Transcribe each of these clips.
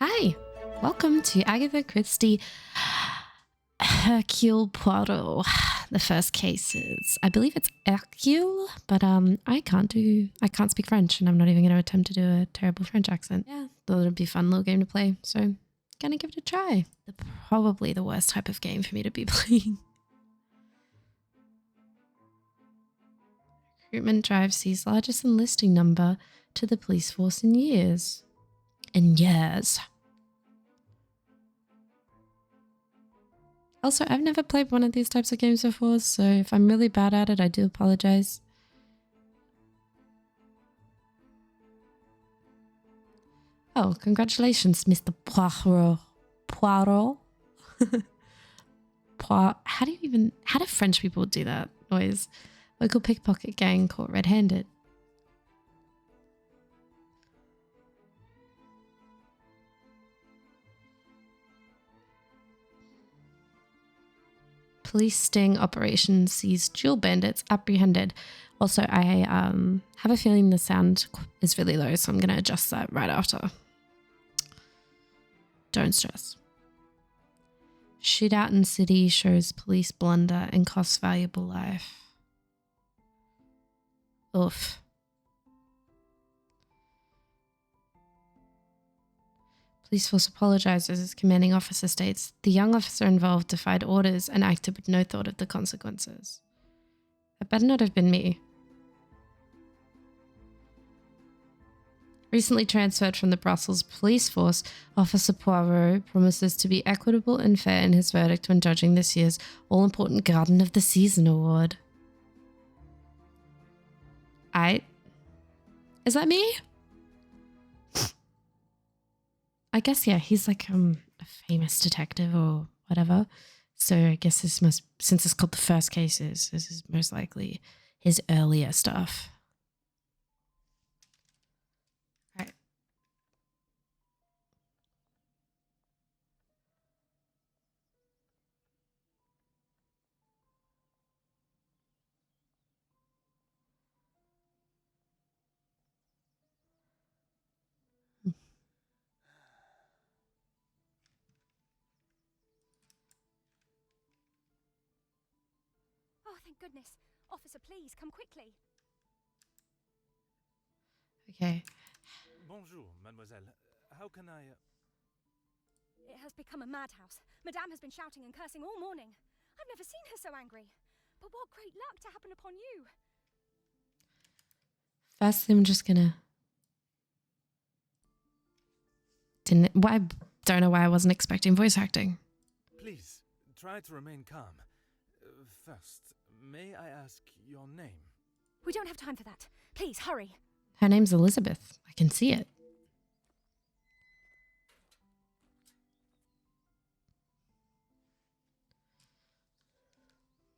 Hi, welcome to Agatha Christie Hercule Poirot. The first cases. I believe it's Hercule, but I can't speak French, and I'm not even going to attempt to do a terrible French accent. Yeah, thought it'd be a fun little game to play, so gonna give it a try. Probably the worst type of game for me to be playing. Recruitment drive sees largest enlisting number to the police force in years. Also, I've never played one of these types of games before, so if I'm really bad at it, I do apologize. Oh, congratulations, Mr. Poirot. Poirot? How do French people do that noise? Local pickpocket gang caught red-handed. Police sting operation sees dual bandits apprehended. Also, I have a feeling the sound is really low, so I'm going to adjust that right after. Don't stress. Shootout in city shows police blunder and costs valuable life. Oof. Police force apologizes as commanding officer states the young officer involved defied orders and acted with no thought of the consequences. That better not have been me. Recently transferred from the Brussels police force, Officer Poirot promises to be equitable and fair in his verdict when judging this year's all-important Garden of the Season award. Is that me? I guess, yeah, he's like a famous detective or whatever. So I guess since it's called The First Cases, this is most likely his earlier stuff. Right. Oh, thank goodness. Officer, please, come quickly. Okay. Bonjour, mademoiselle. How can I... It has become a madhouse. Madame has been shouting and cursing all morning. I've never seen her so angry. But what great luck to happen upon you. Firstly, I'm just gonna... I don't know why I wasn't expecting voice acting. Please, try to remain calm. First, may I ask your name? We don't have time for that. Please, hurry. Her name's Elizabeth. I can see it.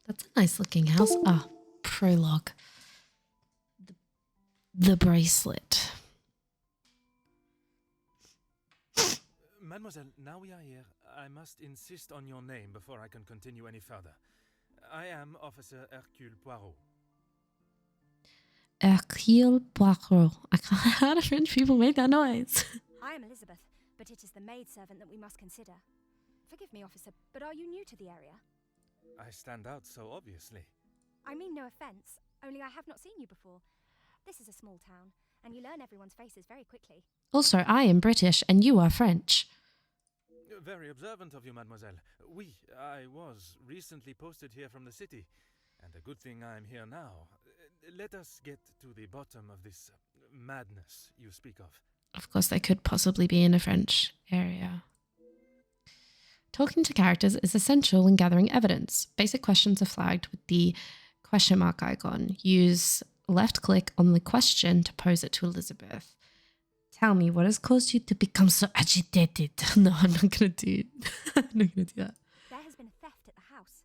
That's a nice looking house. Ah, prologue. The bracelet. Mademoiselle, now we are here, I must insist on your name before I can continue any further. I am Officer Hercule Poirot. Hercule Poirot. How do French people make that noise? I am Elizabeth, but it is the maidservant that we must consider. Forgive me, officer, but are you new to the area? I stand out so obviously. I mean no offense, only I have not seen you before. This is a small town, and you learn everyone's faces very quickly. Also, I am British and you are French. Very observant of you, mademoiselle. I was recently posted here from the city, and a good thing I am here now. Let us get to the bottom of this madness you speak of. Of course, they could possibly be in a French area. Talking to characters is essential when gathering evidence. Basic questions are flagged with the question mark icon. Use left click on the question to pose it to Elizabeth. Tell me, what has caused you to become so agitated? No, I'm not going to do it. I'm not going to do that. There has been a theft at the house.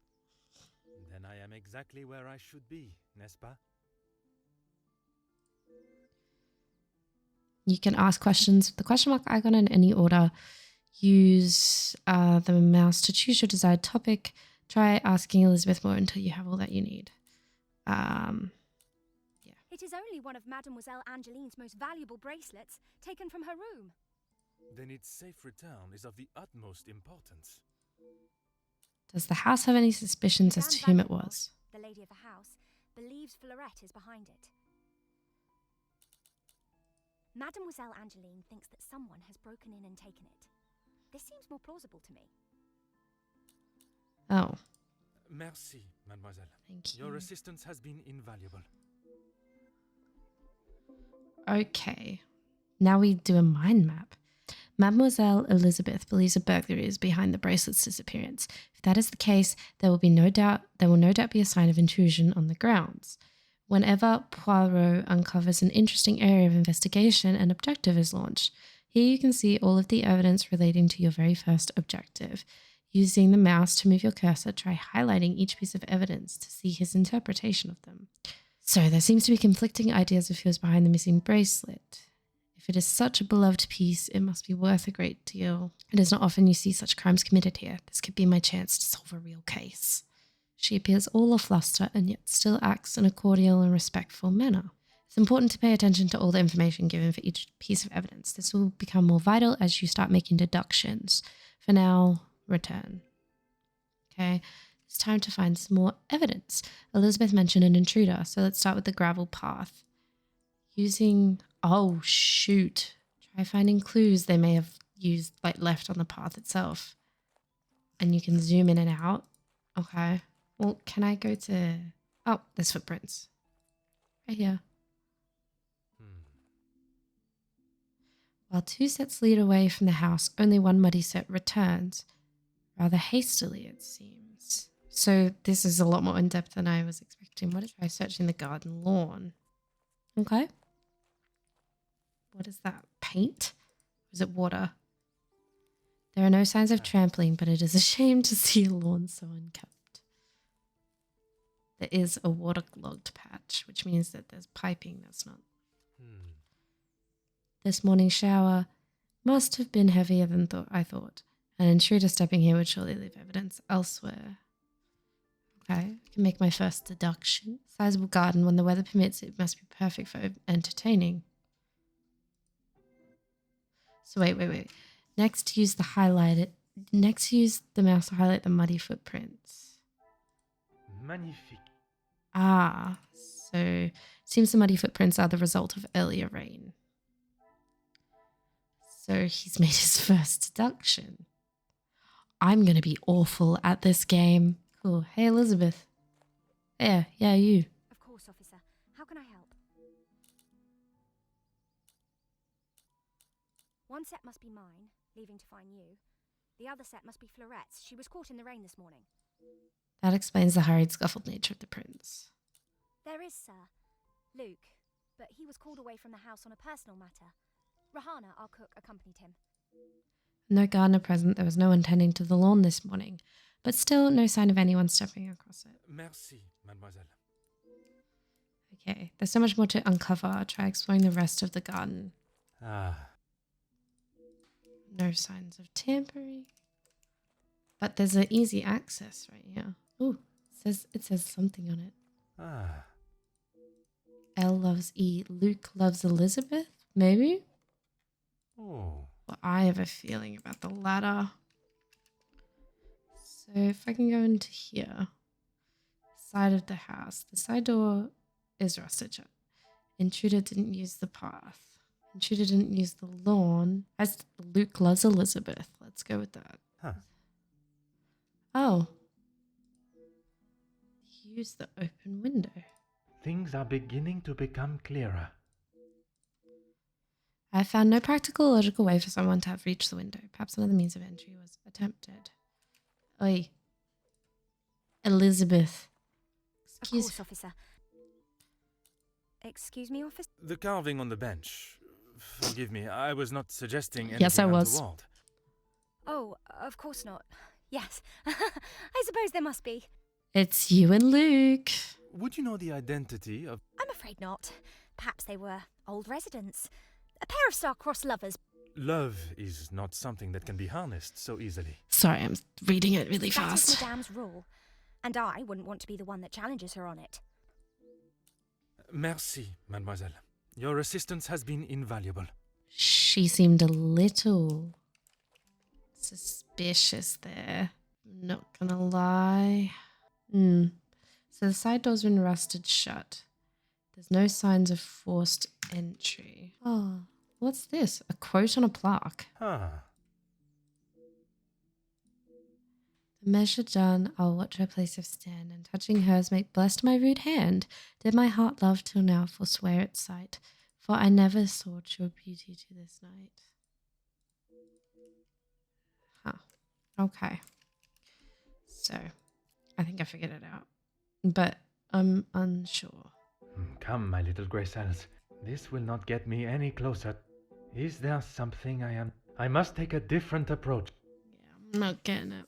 Then I am exactly where I should be, n'est-ce pas? You can ask questions with the question mark icon in any order. Use the mouse to choose your desired topic. Try asking Elizabeth more until you have all that you need. It is only one of Mademoiselle Angeline's most valuable bracelets, taken from her room. Then its safe return is of the utmost importance. Does the house have any suspicions as to whom it was? The lady of the house believes Fleurette is behind it. Mademoiselle Angeline thinks that someone has broken in and taken it. This seems more plausible to me. Oh, Merci, mademoiselle. thank you. Your assistance has been invaluable. Okay, now we do a mind map. Mademoiselle Elizabeth believes a burglary is behind the bracelet's disappearance. If that is the case, there will no doubt be a sign of intrusion on the grounds. Whenever Poirot uncovers an interesting area of investigation, an objective is launched. Here you can see all of the evidence relating to your very first objective. Using the mouse to move your cursor, try highlighting each piece of evidence to see his interpretation of them. So there seems to be conflicting ideas of who is behind the missing bracelet. If it is such a beloved piece, it must be worth a great deal. It is not often you see such crimes committed here. This could be my chance to solve a real case. She appears all afluster and yet still acts in a cordial and respectful manner. It's important to pay attention to all the information given for each piece of evidence. This will become more vital as you start making deductions. For now, return. Okay, it's time to find some more evidence. Elizabeth mentioned an intruder, so let's start with the gravel path. Oh shoot. Try finding clues they may have left on the path itself. And you can zoom in and out. Okay. Well, can I go to... Oh, there's footprints. Right here. While 2 sets lead away from the house, only one muddy set returns. Rather hastily, it seems. So this is a lot more in-depth than I was expecting. What if I search in the garden lawn? Okay. What is that? Paint? Or is it water? There are no signs of trampling, but it is a shame to see a lawn so unkept. There is a waterlogged patch, which means that there's piping that's not. This morning's shower must have been heavier than I thought. An intruder stepping here would surely leave evidence elsewhere. Okay, I can make my first deduction. Sizable garden. When the weather permits, it must be perfect for entertaining. So wait. Next, use the mouse to highlight the muddy footprints. Magnifique. Ah, so it seems the muddy footprints are the result of earlier rain. So he's made his first deduction. I'm going to be awful at this game. Cool. Hey, Elizabeth. Yeah, you. Of course, officer. How can I help? One set must be mine, leaving to find you. The other set must be Fleurette's. She was caught in the rain this morning. That explains the hurried, scuffled nature of the prints. There is, sir. Luke. But he was called away from the house on a personal matter. Rahana, our cook, accompanied him. No gardener present. There was no one tending to the lawn this morning. But still, no sign of anyone stepping across it. Merci, mademoiselle. Okay, there's so much more to uncover. Try exploring the rest of the garden. No signs of tampering. But there's an easy access right here. Ooh, it says something on it. L loves E. Luke loves Elizabeth? Maybe? Oh. Well, I have a feeling about the latter. So if I can go into here. Side of the house. The side door is rusted shut. Intruder didn't use the path. Intruder didn't use the lawn. As Luke loves Elizabeth. Let's go with that. Oh. Use the open window. Things are beginning to become clearer. I found no practical or logical way for someone to have reached the window. Perhaps another means of entry was attempted. Oi. Elizabeth. Of course, officer. Excuse me, officer? The carving on the bench. Forgive me, I was not suggesting anything Yes, I was. untoward. Oh, of course not. Yes. I suppose there must be. It's you and Luke. Would you know the identity of... I'm afraid not. Perhaps they were old residents. A pair of star-crossed lovers. Love is not something that can be harnessed so easily. Sorry, I'm reading it really That fast. is Madame's rule. And I wouldn't want to be the one that challenges her on it. Merci, mademoiselle. Your assistance has been invaluable. Shit. She seemed a little suspicious there. Not gonna lie. So the side door's been rusted shut. There's no signs of forced entry. Oh, what's this? A quote on a plaque. Ah, The measure done, I'll watch her place of stand, and touching hers make blessed my rude hand. Did my heart love till now forswear its sight, for I never sought your beauty to this night. Huh. Okay. So, I think I figured it out. But I'm unsure. Come, my little grey cells. This will not get me any closer. Is there something I must take a different approach. Yeah, I'm not getting it.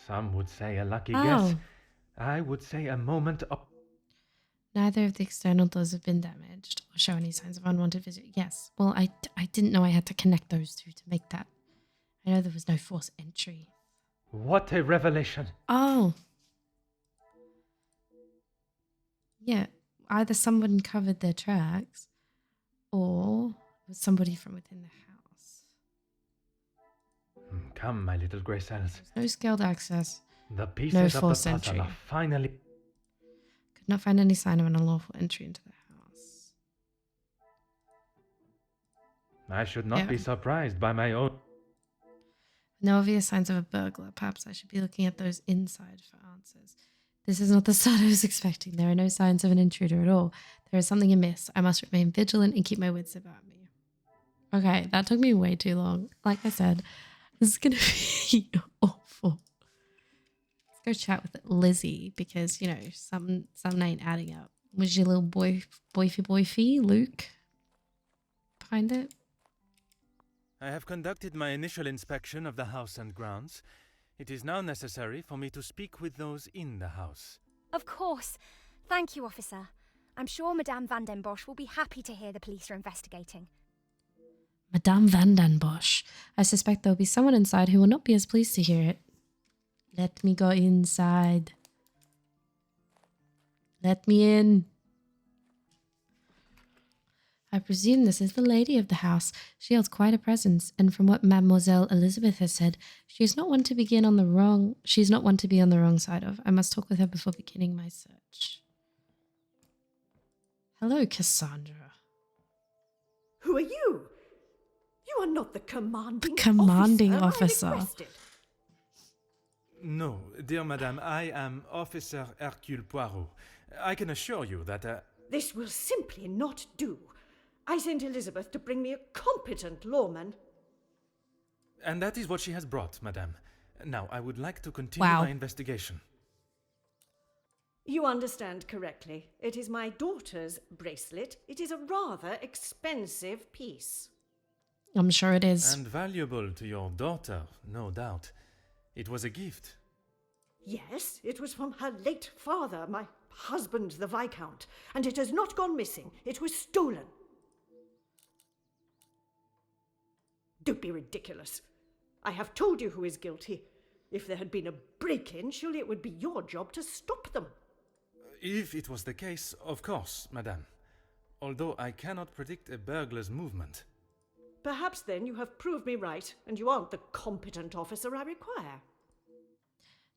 Some would say a lucky Oh. guess. I would say a moment of... Neither of the external doors have been damaged or show any signs of unwanted visit. Yes. Well, I didn't know I had to connect those two to make that. I know there was no forced entry. What a revelation! Oh. Yeah. Either someone covered their tracks or it was somebody from within the house. Come, my little grey cells. There's no scaled access. The No pieces of the forced puzzle entry. are finally... Could not find any sign of an unlawful entry into the house. I should not be Yeah. surprised by my own... No obvious signs of a burglar. Perhaps I should be looking at those inside for answers. This is not the start I was expecting. There are no signs of an intruder at all. There is something amiss. I must remain vigilant and keep my wits about me. Okay, that took me way too long. Like I said, this is going to be awful. Let's go chat with Lizzie because, you know, something ain't adding up. Was your little boyfie, Luke, behind it? I have conducted my initial inspection of the house and grounds. It is now necessary for me to speak with those in the house. Of course. Thank you, officer. I'm sure Madame Van den Bosch will be happy to hear the police are investigating. Madame Van den Bosch. I suspect there'll be someone inside who will not be as pleased to hear it. Let me go inside. Let me in. I presume this is the lady of the house. She holds quite a presence, and from what Mademoiselle Elizabeth has said, she is not one to be on the wrong side of. I must talk with her before beginning my search. Hello, Cassandra. Who are you? You are not the commanding officer. I requested. No, dear madame, I am Officer Hercule Poirot. I can assure you that... This will simply not do. I sent Elizabeth to bring me a competent lawman. And that is what she has brought, madame. Now, I would like to continue my investigation. You understand correctly. It is my daughter's bracelet. It is a rather expensive piece. I'm sure it is. And valuable to your daughter, no doubt. It was a gift. Yes, it was from her late father, my husband, the Viscount, and it has not gone missing. It was stolen. Don't be ridiculous. I have told you who is guilty. If there had been a break-in, surely it would be your job to stop them. If it was the case, of course, madame. Although I cannot predict a burglar's movement. Perhaps then you have proved me right, and you aren't the competent officer I require.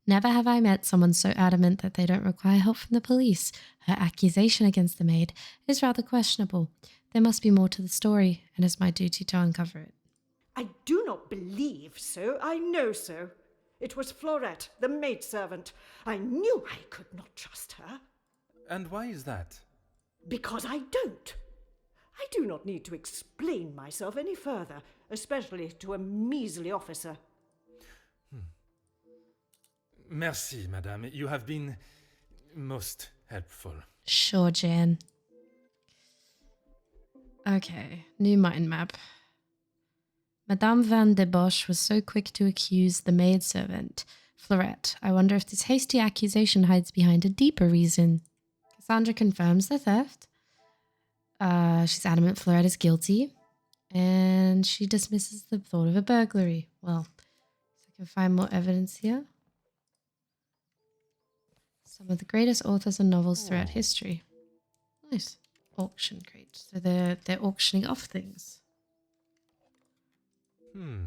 Never have I met someone so adamant that they don't require help from the police. Her accusation against the maid is rather questionable. There must be more to the story, and it's my duty to uncover it. I do not believe so. I know so. It was Florette, the maidservant. I knew I could not trust her. And why is that? Because I don't. I do not need to explain myself any further, especially to a measly officer. Merci, madame. You have been most helpful. Sure, Jan. Okay, new mind map. Madame Van den Bosch was so quick to accuse the maidservant, Florette. I wonder if this hasty accusation hides behind a deeper reason. Cassandra confirms the theft. She's adamant Florette is guilty. And she dismisses the thought of a burglary. Well, so I can find more evidence here. Some of the greatest authors and novels throughout history. Nice. Auction crate. So they're auctioning off things.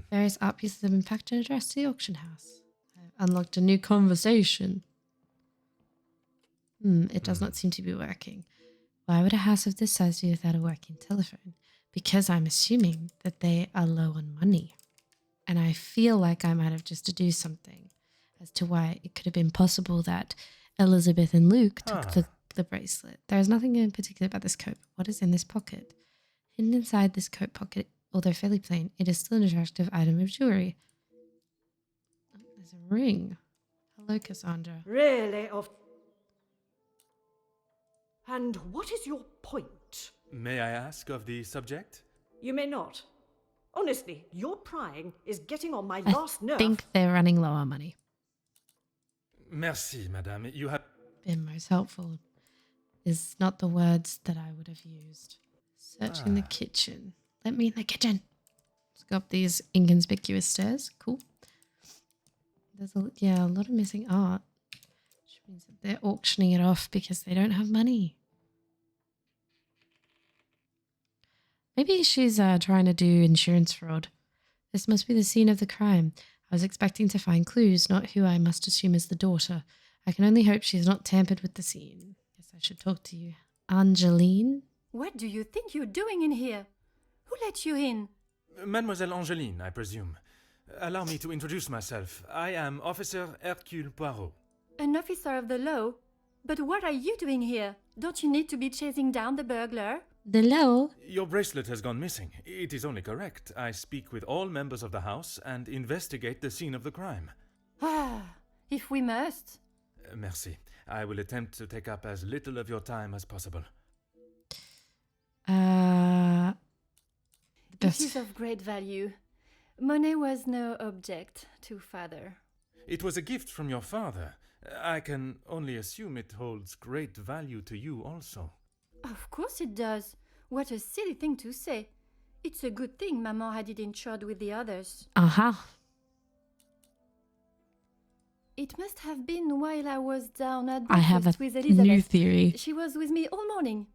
Various art pieces have been packed and addressed to the auction house. I've unlocked a new conversation. It does not seem to be working. Why would a house of this size be without a working telephone? Because I'm assuming that they are low on money. And I feel like I might have just deduced something as to why it could have been possible that Elizabeth and Luke took the bracelet. There is nothing in particular about this coat. What is in this pocket? Hidden inside this coat pocket, although fairly plain, it is still an attractive item of jewelry. Oh, there's a ring. Hello, Cassandra. Really? And what is your point? May I ask of the subject? You may not. Honestly, your prying is getting on my last nerve. I think they're running low on money. Merci, madame. You have... Been most helpful is not the words that I would have used. Searching the kitchen. Let me in the kitchen. Let's go up these inconspicuous stairs. Cool. There's a lot of missing art. Which means that they're auctioning it off because they don't have money. Maybe she's trying to do insurance fraud. This must be the scene of the crime. I was expecting to find clues, not who I must assume is the daughter. I can only hope she has not tampered with the scene. Guess I should talk to you. Angeline? What do you think you're doing in here? Who let you in? Mademoiselle Angeline, I presume. Allow me to introduce myself. I am Officer Hercule Poirot. An officer of the law? But what are you doing here? Don't you need to be chasing down the burglar? The law? Your bracelet has gone missing. It is only correct. I speak with all members of the house and investigate the scene of the crime. Ah, if we must. Merci. I will attempt to take up as little of your time as possible. It is of great value. Money was no object to father. It was a gift from your father. I can only assume it holds great value to you also. Of course it does. What a silly thing to say. It's a good thing Maman had it insured with the others. It must have been while I was down at I have a with Elizabeth. new theory. She was with me all morning.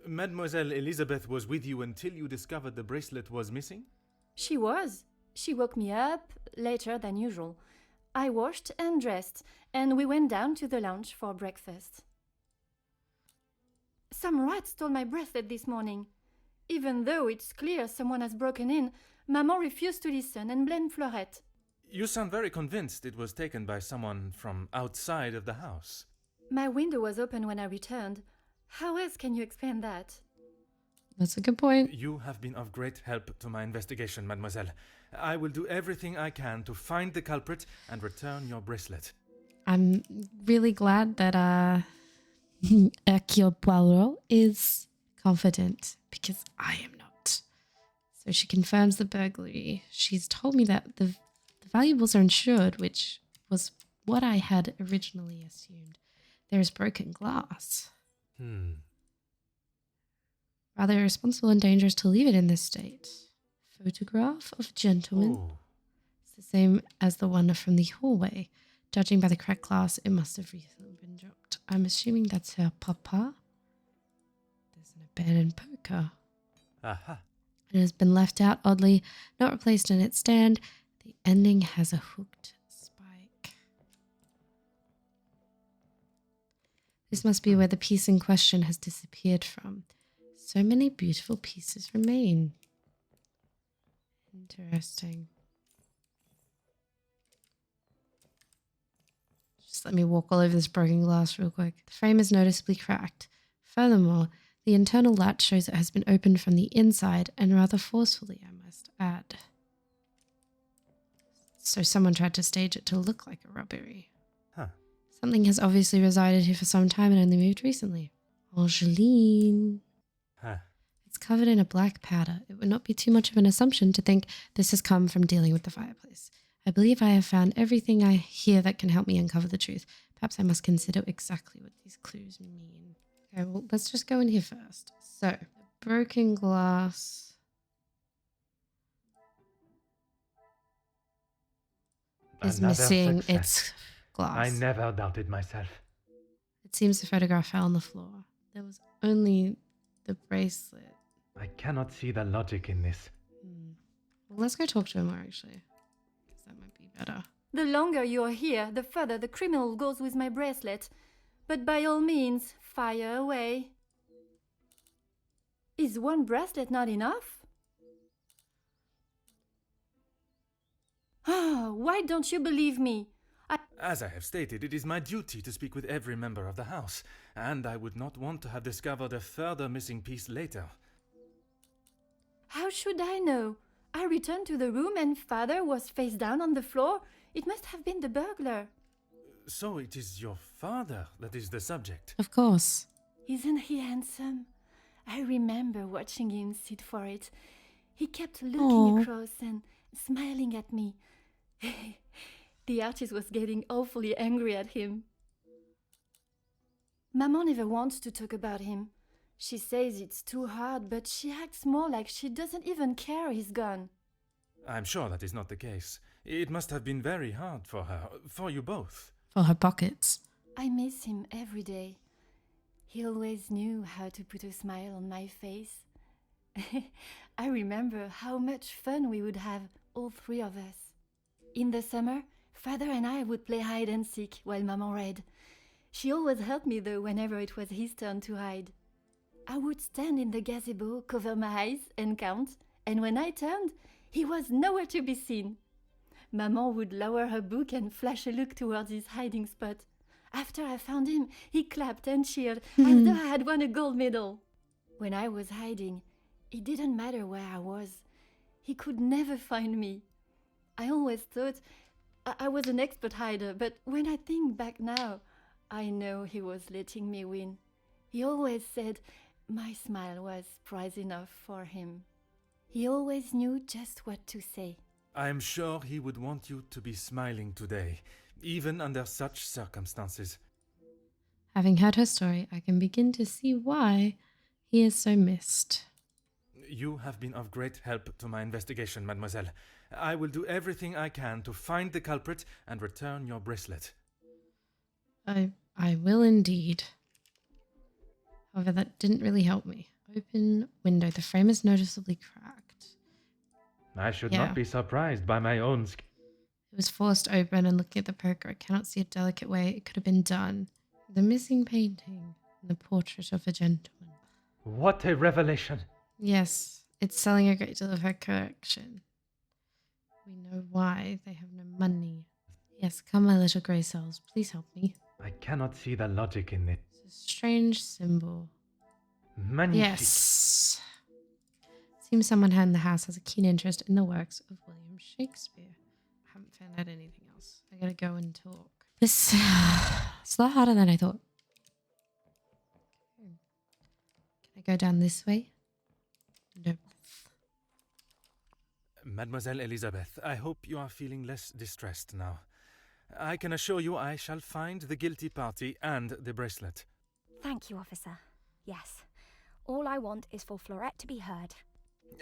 Mademoiselle Elizabeth was with you until you discovered the bracelet was missing? She was. She woke me up later than usual. I washed and dressed, and we went down to the lounge for breakfast. Some rat stole my bracelet this morning. Even though it's clear someone has broken in, Maman refused to listen and blamed Florette. You sound very convinced it was taken by someone from outside of the house. My window was open when I returned. How else can you explain that? That's a good point. You have been of great help to my investigation, mademoiselle. I will do everything I can to find the culprit and return your bracelet. I'm really glad that Hercule Poirot is confident because I am not. So she confirms the burglary. She's told me that the valuables are insured, which was what I had originally assumed. There is broken glass. Rather irresponsible and dangerous to leave it in this state. Photograph of gentleman. Oh. It's the same as the one from the hallway. Judging by the cracked glass, it must have recently been dropped. I'm assuming that's her papa. There's an abandoned poker. Aha. It has been left out, oddly, not replaced in its stand. The ending has a hooked spike. This must be where the piece in question has disappeared from. So many beautiful pieces remain. Interesting. Just let me walk all over this broken glass real quick. The frame is noticeably cracked. Furthermore, the internal latch shows it has been opened from the inside and rather forcefully, I must add. So someone tried to stage it to look like a robbery. Something has obviously resided here for some time and only moved recently. Angeline. It's covered in a black powder. It would not be too much of an assumption to think this has come from dealing with the fireplace. I believe I have found everything I hear that can help me uncover the truth. Perhaps I must consider exactly what these clues mean. Okay, well, let's just go in here first. So, broken glass. Is missing its glass. I never doubted myself. It seems the photograph fell on the floor. There was only the bracelet. I cannot see the logic in this. Well, Let's go talk to him more, actually. Because that might be better. The longer you're here, the further the criminal goes with my bracelet. But by all means, fire away. Is one bracelet not enough? Ah, why don't you believe me? As I have stated, it is my duty to speak with every member of the house, and I would not want to have discovered a further missing piece later. How should I know? I returned to the room and father was face down on the floor. It must have been the burglar. So it is your father that is the subject. Of course. Isn't he handsome? I remember watching him sit for it. He kept looking Aww. across and smiling at me. The artist was getting awfully angry at him. Maman never wants to talk about him. She says it's too hard, but she acts more like she doesn't even care he's gone. I'm sure that is not the case. It must have been very hard for her, for you both. For her pockets. I miss him every day. He always knew how to put a smile on my face. I remember how much fun we would have, all three of us. In the summer, father and I would play hide and seek while Maman read. She always helped me though whenever it was his turn to hide. I would stand in the gazebo, cover my eyes and count, and when I turned, he was nowhere to be seen. Maman would lower her book and flash a look towards his hiding spot. After I found him, he clapped and cheered as though I had won a gold medal. When I was hiding, it didn't matter where I was. He could never find me. I always thought I was an expert hider, but when I think back now, I know he was letting me win. He always said my smile was prize enough for him. He always knew just what to say. I am sure he would want you to be smiling today, even under such circumstances. Having heard her story, I can begin to see why he is so missed. You have been of great help to my investigation, mademoiselle. I will do everything I can to find the culprit and return your bracelet. I will indeed. However, that didn't really help me. Open window. The frame is noticeably cracked. I should Yeah. not be surprised by my own It was forced open, and looking at the poker, I cannot see a delicate way it could have been done. The missing painting and the portrait of a gentleman. What a revelation! Yes, it's selling a great deal of her collection. We know why. They have no money. Yes, come, my little grey cells. Please help me. I cannot see the logic in it. It's a strange symbol. Magnifique. Yes. Seems someone in the house has a keen interest in the works of William Shakespeare. I haven't found out anything else. I gotta go and talk. It's a lot harder than I thought. Can I go down this way? Nope. Mademoiselle Elizabeth, I hope you are feeling less distressed now. I can assure you I shall find the guilty party and the bracelet. Thank you, officer. Yes. All I want is for Florette to be heard.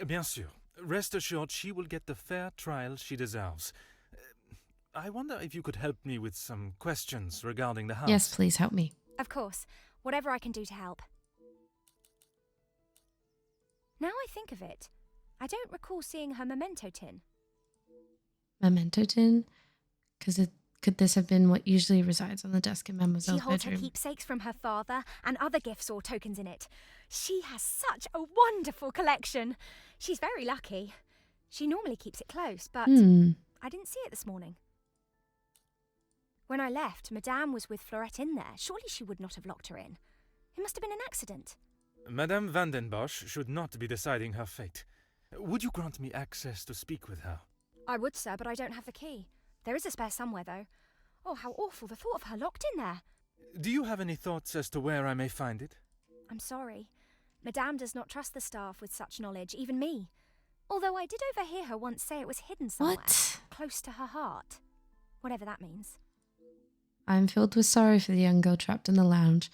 Bien sûr. Rest assured she will get the fair trial she deserves. I wonder if you could help me with some questions regarding the house. Yes, please help me. Of course. Whatever I can do to help. Now I think of it, I don't recall seeing her memento tin. Memento tin? Could this have been what usually resides on the desk in Mademoiselle's She holds bedroom? her keepsakes from her father and other gifts or tokens in it. She has such a wonderful collection. She's very lucky. She normally keeps it close, but I didn't see it this morning. When I left, Madame was with Florette in there. Surely she would not have locked her in. It must have been an accident. Madame Van den Bosch should not be deciding her fate. Would you grant me access to speak with her? I would, sir, but I don't have the key. There is a spare somewhere, though. Oh, how awful, the thought of her locked in there. Do you have any thoughts as to where I may find it? I'm sorry. Madame does not trust the staff with such knowledge, even me. Although I did overhear her once say it was hidden somewhere. What? Close to her heart. Whatever that means. I am filled with sorrow for the young girl trapped in the lounge,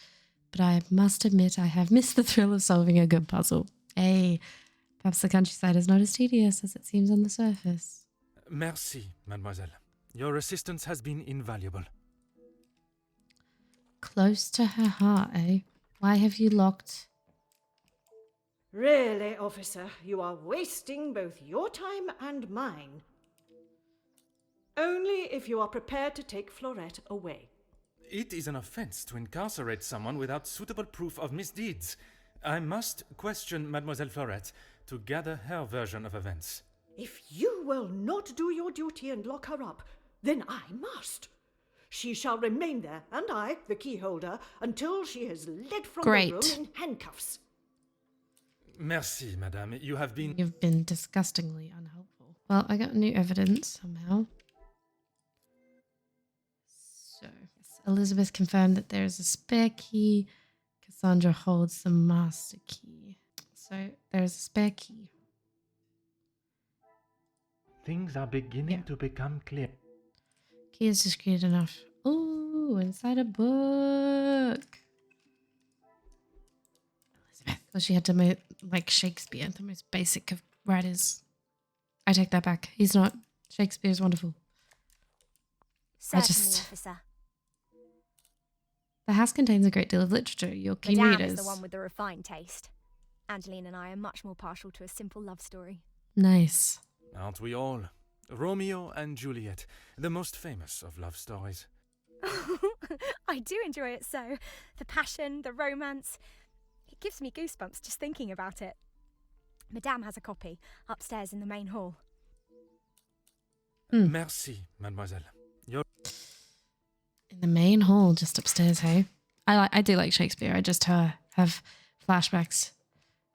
but I must admit I have missed the thrill of solving a good puzzle. Hey, perhaps the countryside is not as tedious as it seems on the surface. Merci, mademoiselle. Your assistance has been invaluable. Close to her heart, eh? Why have you locked Really, officer, you are wasting both your time and mine. Only if you are prepared to take Florette away. It is an offense to incarcerate someone without suitable proof of misdeeds. I must question Mademoiselle Florette to gather her version of events. If you will not do your duty and lock her up, then I must. She shall remain there, and I, the key holder, until she is led from the room in handcuffs. Merci, madame. You've been disgustingly unhelpful. Well, I got new evidence somehow. So, Elizabeth confirmed that there is a spare key. Cassandra holds the master key. So, there's a spare key. Things are beginning to become clear. Key is discreet enough. Ooh, inside a book. Elizabeth. Well, she had to like Shakespeare, the most basic of writers. I take that back. He's not. Shakespeare's wonderful. Certainly, officer. The house contains a great deal of literature. Your keen Madame readers. is the one with the refined taste. Angeline and I are much more partial to a simple love story. Nice. Aren't we all? Romeo and Juliet, the most famous of love stories. I do enjoy it so. The passion, the romance. It gives me goosebumps just thinking about it. Madame has a copy upstairs in the main hall. Merci, mademoiselle. In the main hall, just upstairs, hey? I do like Shakespeare. I just have flashbacks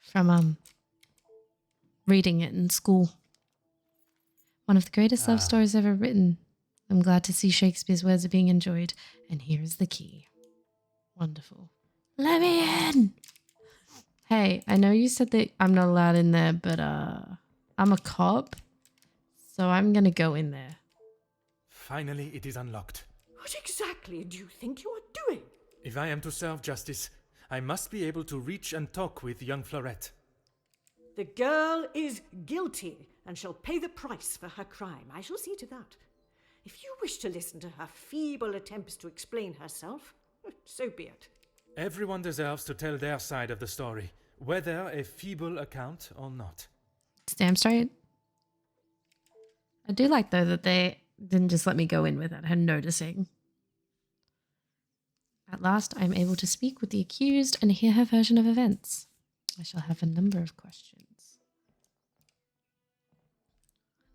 from reading it in school. One of the greatest love stories ever written. I'm glad to see Shakespeare's words are being enjoyed. And here is the key. Wonderful. Let me in! Hey, I know you said that I'm not allowed in there, but I'm a cop, so I'm gonna go in there. Finally, it is unlocked. What exactly do you think you are doing? If I am to serve justice, I must be able to reach and talk with young Florette. The girl is guilty and shall pay the price for her crime. I shall see to that. If you wish to listen to her feeble attempts to explain herself, so be it. Everyone deserves to tell their side of the story, whether a feeble account or not. Damn straight. I do like, though, that they didn't just let me go in without her noticing. At last, I'm able to speak with the accused and hear her version of events. I shall have a number of questions.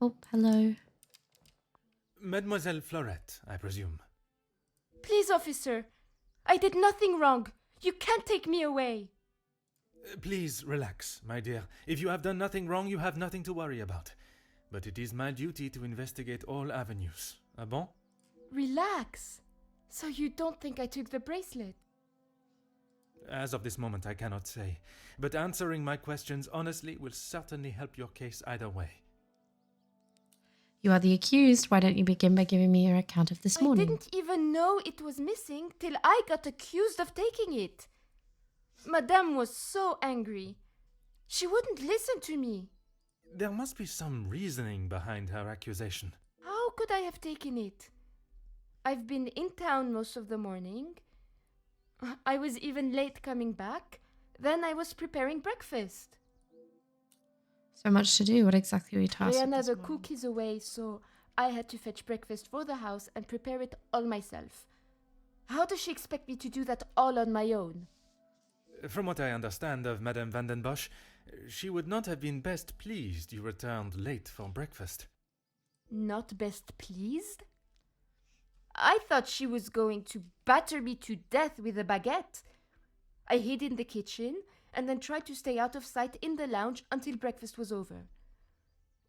Oh, hello. Mademoiselle Florette, I presume. Please, officer. I did nothing wrong. You can't take me away. Please relax, my dear. If you have done nothing wrong, you have nothing to worry about. But it is my duty to investigate all avenues. Ah bon? Relax. So you don't think I took the bracelet? As of this moment, I cannot say. But answering my questions honestly will certainly help your case either way. You are the accused. Why don't you begin by giving me your account of this morning? I didn't even know it was missing till I got accused of taking it. Madame was so angry. She wouldn't listen to me. There must be some reasoning behind her accusation. How could I have taken it? I've been in town most of the morning. I was even late coming back. Then I was preparing breakfast. So much to do. What exactly were you tasked with? Rihanna, the cook, is away, so I had to fetch breakfast for the house and prepare it all myself. How does she expect me to do that all on my own? From what I understand of Madame Van den Bosch, she would not have been best pleased you returned late for breakfast. Not best pleased? I thought she was going to batter me to death with a baguette. I hid in the kitchen and then tried to stay out of sight in the lounge until breakfast was over.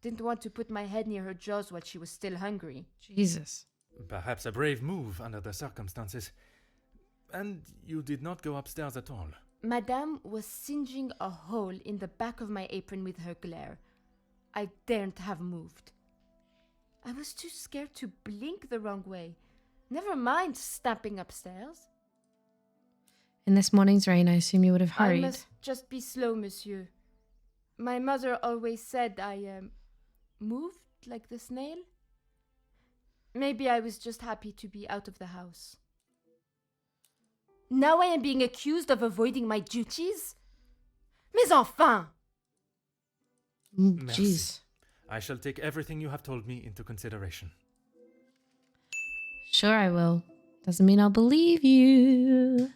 Didn't want to put my head near her jaws while she was still hungry. Jesus. Perhaps a brave move under the circumstances. And you did not go upstairs at all. Madame was singeing a hole in the back of my apron with her glare. I daren't have moved. I was too scared to blink the wrong way. Never mind stamping upstairs. In this morning's rain, I assume you would have hurried. I must just be slow, monsieur. My mother always said I moved like the snail. Maybe I was just happy to be out of the house. Now I am being accused of avoiding my duties? Mais enfin! Merci. Jeez. I shall take everything you have told me into consideration. Sure I will. Doesn't mean I'll believe you.